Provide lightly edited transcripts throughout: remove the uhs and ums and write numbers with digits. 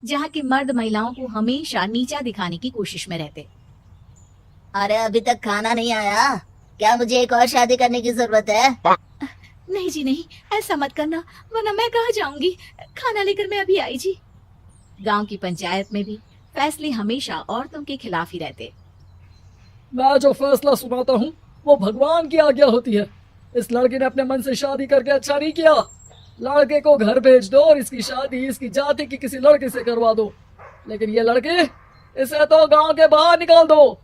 जहाँ के मर्द महिलाओं को हमेशा नीचा दिखाने की कोशिश में रहते। अरे अभी तक खाना नहीं आया, क्या मुझे एक और शादी करने की जरूरत है? नहीं जी नहीं, ऐसा मत करना, वरना मैं कहाँ जाऊंगी। खाना लेकर मैं अभी आई जी। गांव की पंचायत में भी फैसले हमेशा औरतों के खिलाफ ही रहते। मैं जो फैसला सुनाता हूँ वो भगवान की आज्ञा होती है। इस लड़के ने अपने मन से शादी करके अच्छा नहीं किया। लड़के को घर भेज दो और इसकी शादी इसकी जाति की किसी लड़के से करवा दो, लेकिन ये लड़के, इसे तो गांव के बाहर निकाल दो।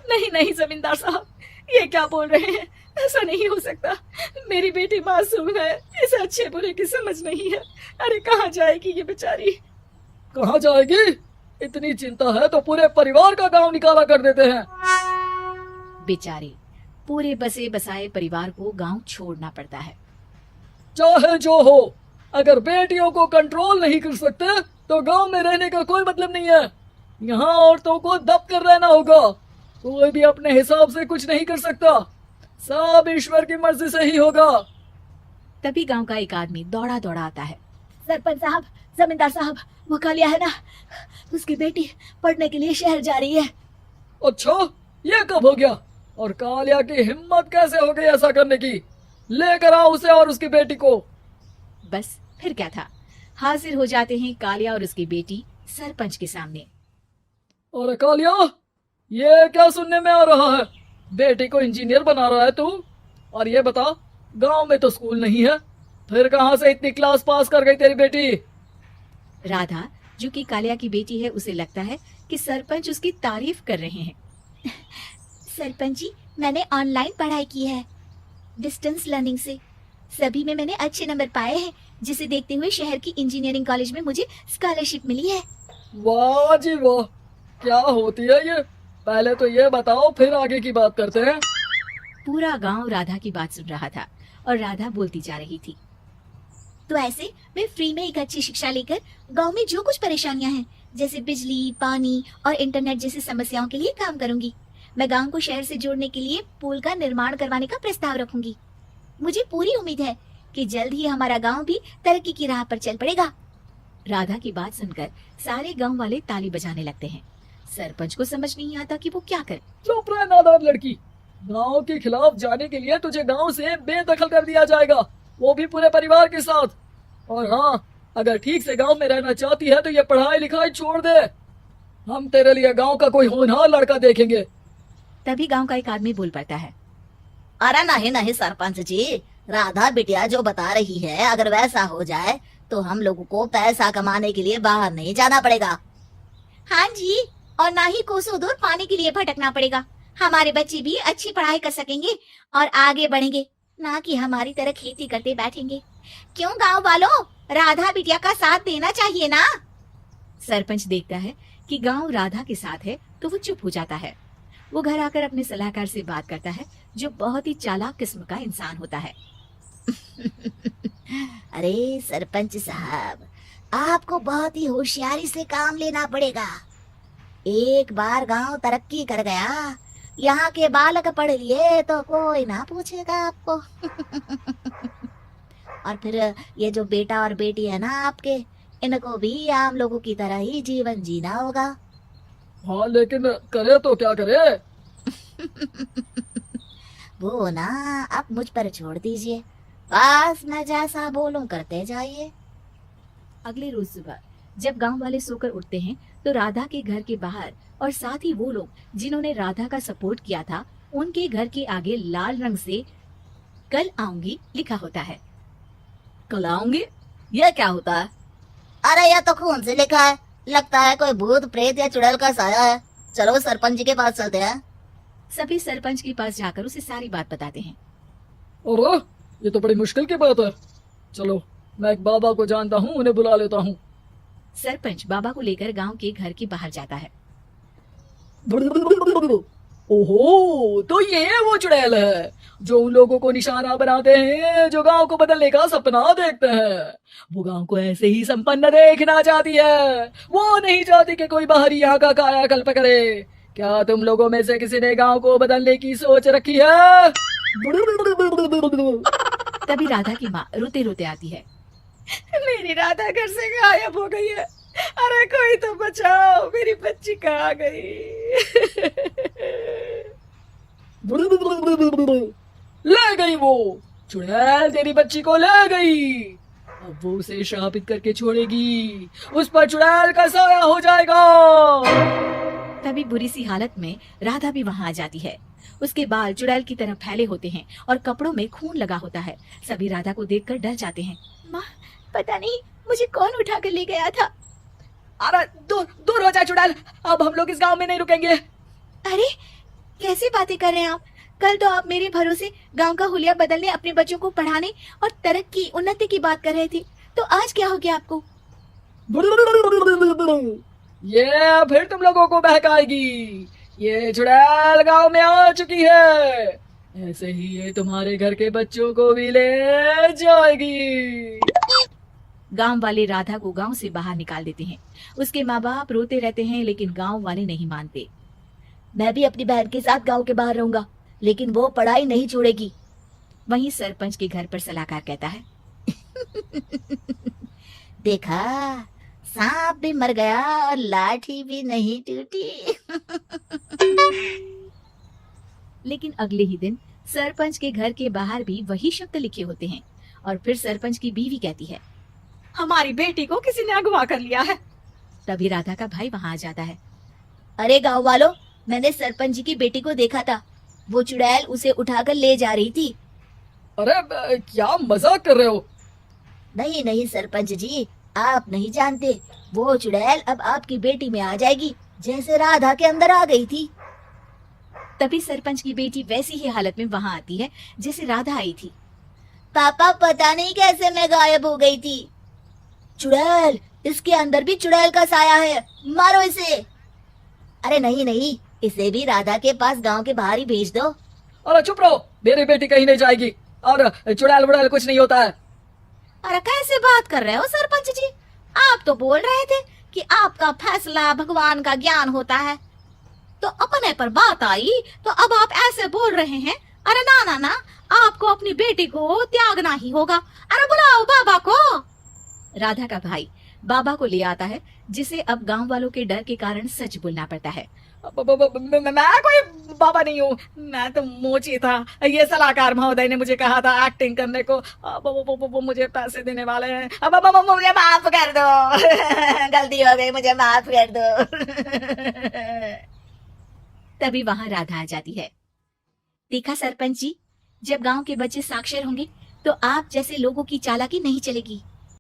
नहीं नहीं जमींदार साहब, ये क्या बोल रहे हैं? ऐसा नहीं हो सकता। मेरी बेटी मासूम है, इसे अच्छे बुरे की समझ नहीं है। अरे कहाँ जाएगी ये बेचारी? कहाँ जाएगी? इतनी चिंता है तो पूरे परिवार का गांव निकाला कर देते हैं। बेचारे पूरे बसे बसाए परिवार को गांव छोड़ना पड़ता है। चाहे जो हो, अगर बेटियों को कंट्रोल नहीं कर सकते तो गांव में रहने का कोई मतलब नहीं है। यहाँ औरतों को दब कर रहना होगा। कोई भी अपने हिसाब से कुछ नहीं कर सकता, सब ईश्वर की मर्जी से ही होगा। तभी गांव का एक आदमी दौड़ा दौड़ा आता है। सरपंच साहब, जमींदार साहब, वो कालिया है ना, उसकी बेटी पढ़ने के लिए शहर जा रही है। अच्छा, ये कब हो गया? और कालिया की हिम्मत कैसे हो गई ऐसा करने की? लेकर आओ उसे और उसकी बेटी को। बस फिर क्या था, हाजिर हो जाते हैं कालिया और उसकी बेटी सरपंच के सामने। और कालिया, ये क्या सुनने में आ रहा है? बेटी को इंजीनियर बना रहा है तू? और ये बता, गांव में तो स्कूल नहीं है, फिर कहां से इतनी क्लास पास कर गई तेरी बेटी? राधा, जो कि कालिया की बेटी है, उसे लगता है कि सरपंच उसकी तारीफ कर रहे हैं। सरपंच जी, मैंने ऑनलाइन पढ़ाई की है, डिस्टेंस लर्निंग से। सभी में मैंने अच्छे नंबर पाए हैं, जिसे देखते हुए शहर की इंजीनियरिंग कॉलेज में मुझे स्कॉलरशिप मिली है। वाह जी वाह, क्या होती है ये? पहले तो ये बताओ, फिर आगे की बात करते हैं। पूरा गांव राधा की बात सुन रहा था और राधा बोलती जा रही थी। तो ऐसे मैं फ्री में एक अच्छी शिक्षा लेकर गांव में जो कुछ परेशानियां हैं, जैसे बिजली, पानी और इंटरनेट जैसी समस्याओं के लिए काम करूंगी। मैं गांव को शहर से जोड़ने के लिए पुल का निर्माण करवाने का प्रस्ताव रखूंगी। मुझे पूरी उम्मीद है कि जल्द ही हमारा गांव भी तरक्की की राह पर चल पड़ेगा। राधा की बात सुनकर सारे गांव वाले ताली बजाने लगते हैं। सरपंच को समझ नहीं आता कि वो क्या करे। चुप रह नादान लड़की, गांव के खिलाफ जाने के लिए तुझे गांव से बेदखल कर दिया जाएगा, वो भी पूरे परिवार के साथ। और हाँ, अगर ठीक से गांव में रहना चाहती है तो ये पढ़ाई लिखाई छोड़ दे। हम तेरे लिए गांव का कोई होनहार लड़का देखेंगे। तभी गांव का एक आदमी बोल पड़ता है। अरे नहीं नहीं सरपंच जी, राधा बिटिया जो बता रही है, अगर वैसा हो जाए तो हम लोगों को पैसा कमाने के लिए बाहर नहीं जाना पड़ेगा। हाँ जी, और ना ही कोसों दूर पानी के लिए भटकना पड़ेगा। हमारे बच्चे भी अच्छी पढ़ाई कर सकेंगे और आगे बढ़ेंगे, ना कि हमारी तरह खेती करते बैठेंगे। क्यों गांव वालों, राधा बिटिया का साथ देना चाहिए ना। सरपंच देखता है कि गांव राधा के साथ है तो वो चुप हो जाता है। वो घर आकर अपने सलाहकार से बात करता है, जो बहुत ही चालाक किस्म का इंसान होता है। अरे सरपंच साहब, आपको बहुत ही होशियारी से काम लेना पड़ेगा। एक बार गांव तरक्की कर गया, यहाँ के बालक पढ़ लिए तो कोई ना पूछेगा आपको। और फिर ये जो बेटा और बेटी है ना आपके, इनको भी आम लोगों की तरह ही जीवन जीना होगा। हाँ, लेकिन करे तो क्या करे? वो ना आप मुझ पर छोड़ दीजिए, बस मैं जैसा बोलूं करते जाइए। अगले रोज सुबह जब गांव वाले सोकर उठते हैं तो राधा के घर के बाहर और साथ ही वो लोग जिन्होंने राधा का सपोर्ट किया था, उनके घर के आगे लाल रंग से कल आऊंगी लिखा होता है। कल आऊंगी, ये क्या होता है? अरे यह तो खून से लिखा है, लगता है कोई भूत प्रेत या चुड़ैल का साया है। चलो सरपंच जी के पास चलते हैं। सभी सरपंच के पास जाकर उसे सारी बात बताते हैं। और ये तो बड़ी मुश्किल की बात है। चलो, मैं एक बाबा को जानता हूँ, उन्हें बुला लेता हूँ। सरपंच बाबा को लेकर गांव के घर के बाहर जाता है। ओहो, तो ये वो चुड़ैल है जो उन लोगों को निशाना बनाते हैं जो गांव को बदलने का सपना देखते हैं। वो गांव को ऐसे ही संपन्न देखना चाहती है, वो नहीं चाहती कि कोई बाहरी यहाँ का कायाकल्प करे। क्या तुम लोगों में से किसी ने गांव को बदलने की सोच रखी है? तभी राधा की माँ रोते रोते आती है। मेरी राधा घर से गायब हो गई है, अरे कोई तो बचाओ, मेरी बच्ची कहाँ गई? ले गई वो, चुड़ैल तेरी बच्ची को ले गई। अब वो उसे श्रापित करके छोड़ेगी, उस पर चुड़ैल का साया हो जाएगा। तभी बुरी सी हालत में राधा भी वहां आ जाती है। उसके बाल चुड़ैल की तरह फैले होते हैं और कपड़ों में खून लगा होता है। सभी राधा को देखकर डर जाते हैं। माँ, पता नहीं मुझे कौन उठा कर ले गया था। अरे दूर दूर हो जाए चुड़ैल, अब हम लोग इस गांव में नहीं रुकेंगे। अरे कैसी बातें कर रहे हैं आप? कल तो आप मेरे भरोसे गांव का हुलिया बदलने, अपने बच्चों को पढ़ाने और तरक्की उन्नति की बात कर रहे थे, तो आज क्या हो गया आपको? ये फिर तुम लोगों को बहकाएगी। ये चुड़ैल गांव में आ चुकी है, ऐसे ही ये तुम्हारे घर के बच्चों को भी ले जाएगी। गांव वाले राधा को गांव से बाहर निकाल देते हैं। उसके माँ बाप रोते रहते हैं, लेकिन गांव वाले नहीं मानते। मैं भी अपनी बहन के साथ गांव के बाहर रहूंगा, लेकिन वो पढ़ाई नहीं छोड़ेगी। वहीं सरपंच के घर पर सलाहकार कहता है, देखा, सांप भी मर गया और लाठी भी नहीं टूटी। लेकिन अगले ही दिन सरपंच के घर के बाहर भी वही शब्द लिखे होते हैं। और फिर सरपंच की बीवी कहती है, हमारी बेटी को किसी ने अगवा कर लिया है। तभी राधा का भाई वहां आ जाता है। अरे गांव वालों, मैंने सरपंच जी की बेटी को देखा था, वो चुड़ैल उसे उठाकर ले जा रही थी। अरे क्या मजाक कर रहे हो? नहीं नहीं सरपंच जी, आप नहीं जानते, वो चुड़ैल अब आपकी बेटी में आ जाएगी, जैसे राधा के अंदर आ गई थी। तभी सरपंच की बेटी वैसी ही हालत में वहां आती है जैसे राधा आई थी। पापा, पता नहीं कैसे मैं गायब हो गई थी। चुड़ैल, इसके अंदर भी चुड़ैल का साया है, मारो इसे। अरे नहीं नहीं, इसे भी राधा के पास गांव के बाहर ही भेज दो। अरे चुप रहो, मेरी बेटी कहीं नहीं जाएगी, और चुड़ैल वुड़ैल कुछ नहीं होता है। अरे कैसे बात कर रहे हो सरपंच जी? आप तो बोल रहे थे कि आपका फैसला भगवान का ज्ञान होता है, तो अपने पर बात आई तो अब आप ऐसे बोल रहे हैं। अरे ना ना ना, आपको अपनी बेटी को त्यागना ही होगा। अरे बुलाओ बाबा को। राधा का भाई बाबा को ले आता है, जिसे अब गांव वालों के डर के कारण सच बोलना पड़ता है। मैं कोई बाबा नहीं हूँ, मैं तो मोची था। ये सलाहकार महोदय ने मुझे कहा था एक्टिंग करने को, वो मुझे पैसे देने वाले हैं। अब मुझे माफ कर दो। गलती हो गई, मुझे माफ कर दो। तभी वहां राधा आ जाती है। देखा सरपंच जी, जब गांव के बच्चे साक्षर होंगे तो आप जैसे लोगों की चालाकी नहीं चलेगी।